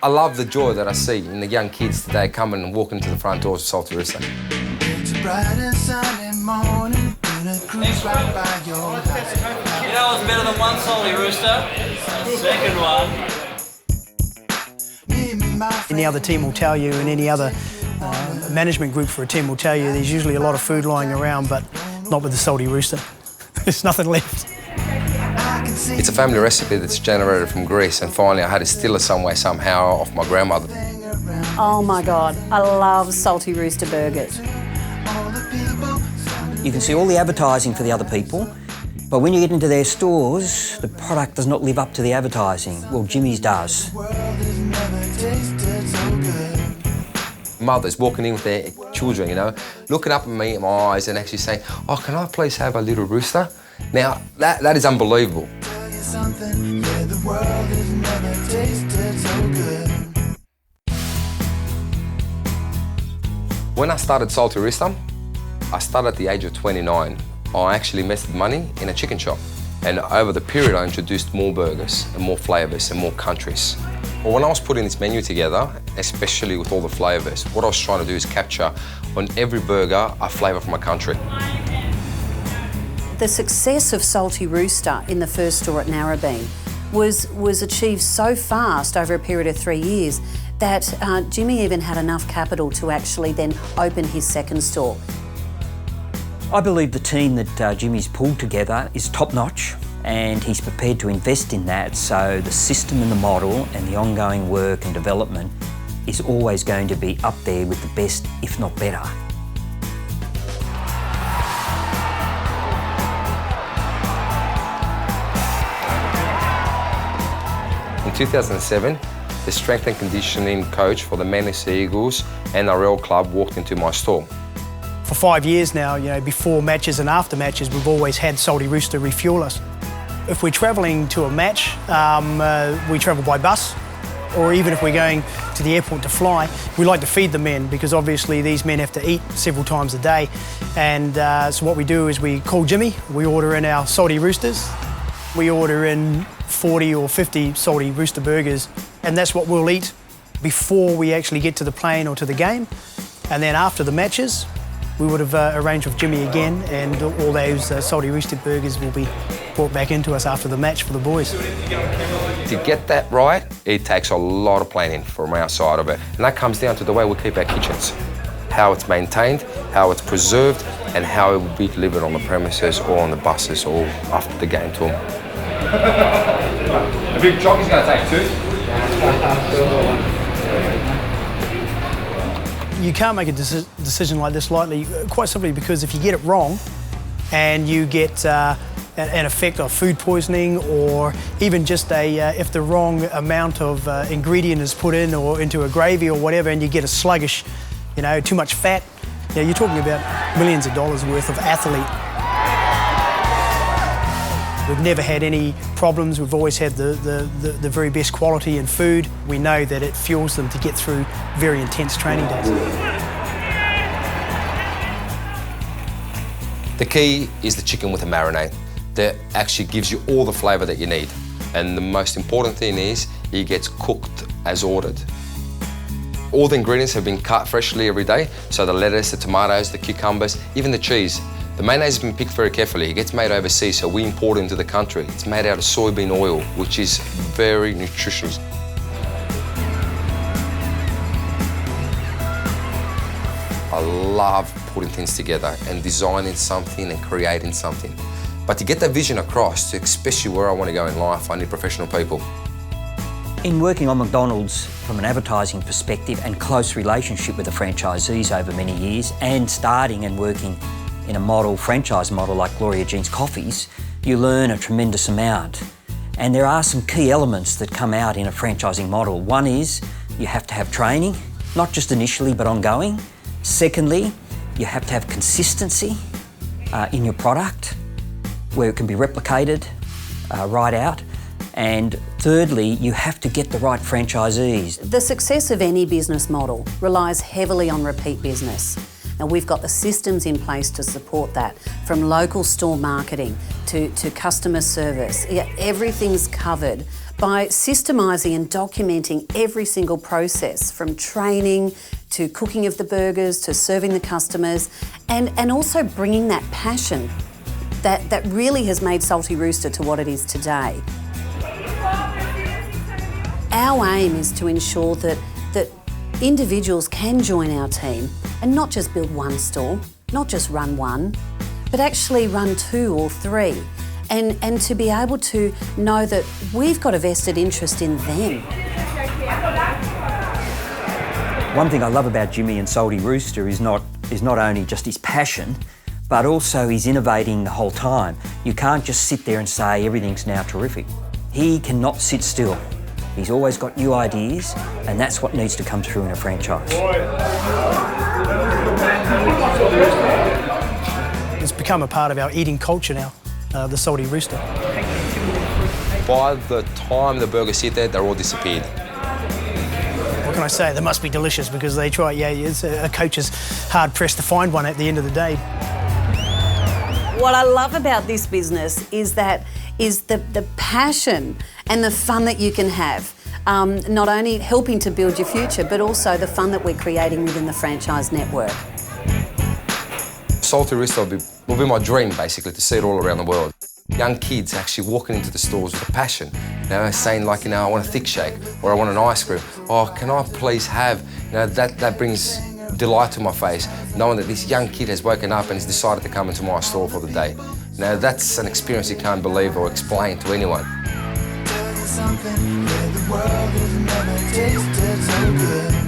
I love the joy that I see in the young kids today coming and walking to the front doors of Salty Rooster. It's a bright and sunny morning, gonna cruise right by your house. You know what's better than one Salty Rooster? The second one. Any other team will tell you, and any other management group for a team will tell you there's usually a lot of food lying around, but not with the Salty Rooster. There's nothing left. It's a family recipe that's generated from Greece, and finally I had to steal it some way, somehow, off my grandmother. Oh my God, I love Salty Rooster burgers. You can see all the advertising for the other people, but when you get into their stores, the product does not live up to the advertising. Well, Jimmy's does. Mothers walking in with their children, you know, looking up at me in my eyes and actually saying, "Oh, can I please have a little rooster?" Now, that is unbelievable. When I started Salty Rooster, I started at the age of 29. I actually invested money in a chicken shop. And over the period, I introduced more burgers and more flavours and more countries. Well, when I was putting this menu together, especially with all the flavours, what I was trying to do is capture on every burger a flavour from a country. The success of Salty Rooster in the first store at Narrabeen was achieved so fast over a period of 3 years that Jimmy even had enough capital to actually then open his second store. I believe the team that Jimmy's pulled together is top-notch, and he's prepared to invest in that, so the system and the model and the ongoing work and development is always going to be up there with the best, if not better. In 2007, the strength and conditioning coach for the Manly Sea Eagles NRL club walked into my store. For 5 years now, you know, before matches and after matches, we've always had Salty Rooster refuel us. If we're travelling to a match, we travel by bus, or even if we're going to the airport to fly, we like to feed the men because obviously these men have to eat several times a day. And so what we do is we call Jimmy, we order in our Salty Roosters, we order in 40 or 50 Salty Rooster burgers, and that's what we'll eat before we actually get to the plane or to the game. And then after the matches, we would have arranged with Jimmy again, and all those Salty Rooster burgers will be brought back into us after the match for the boys. To get that right, it takes a lot of planning from our side of it. And that comes down to the way we keep our kitchens. How it's maintained, how it's preserved, and how it will be delivered on the premises or on the buses or after the game tour. A big jockey's going to take two. You can't make a decision like this lightly, quite simply because if you get it wrong and you get an effect of food poisoning, or even just if the wrong amount of ingredient is put in or into a gravy or whatever, and you get a sluggish, you know, too much fat, you know, you're talking about millions of dollars worth of athlete. We've never had any problems. We've always had the very best quality in food. We know that it fuels them to get through very intense training days. The key is the chicken with a marinade that actually gives you all the flavour that you need. And the most important thing is it gets cooked as ordered. All the ingredients have been cut freshly every day, so the lettuce, the tomatoes, the cucumbers, even the cheese. The mayonnaise has been picked very carefully. It gets made overseas, so we import it into the country. It's made out of soybean oil, which is very nutritious. I love putting things together and designing something and creating something. But to get that vision across, especially where I want to go in life, I need professional people. In working on McDonald's from an advertising perspective and close relationship with the franchisees over many years, and starting and working in a franchise model like Gloria Jean's Coffees, you learn a tremendous amount. And there are some key elements that come out in a franchising model. One is you have to have training, not just initially but ongoing. Secondly, you have to have consistency in your product where it can be replicated right out. And thirdly, you have to get the right franchisees. The success of any business model relies heavily on repeat business. Now, we've got the systems in place to support that, from local store marketing to customer service. Yeah, everything's covered by systemising and documenting every single process, from training to cooking of the burgers to serving the customers, and also bringing that passion that really has made Salty Rooster to what it is today. Our aim is to ensure that individuals can join our team and not just build one store, not just run one, but actually run 2 or 3, and to be able to know that we've got a vested interest in them. One thing I love about Jimmy and Salty Rooster is not only just his passion, but also he's innovating the whole time. You can't just sit there and say everything's now terrific. He cannot sit still. He's always got new ideas, and that's what needs to come through in a franchise. It's become a part of our eating culture now, the Salty Rooster. By the time the burgers sit there, they're all disappeared. What can I say? They must be delicious because they try. Yeah, a coach is hard pressed to find one at the end of the day. What I love about this business is the passion and the fun that you can have. Not only helping to build your future, but also the fun that we're creating within the franchise network. Salty Rooster will be my dream, basically, to see it all around the world. Young kids actually walking into the stores with a passion, saying like, I want a thick shake, or I want an ice cream. Oh, can I please have, that brings delight to my face, knowing that this young kid has woken up and has decided to come into my store for the day. Now, that's an experience you can't believe or explain to anyone. Something that the world has never tasted so good.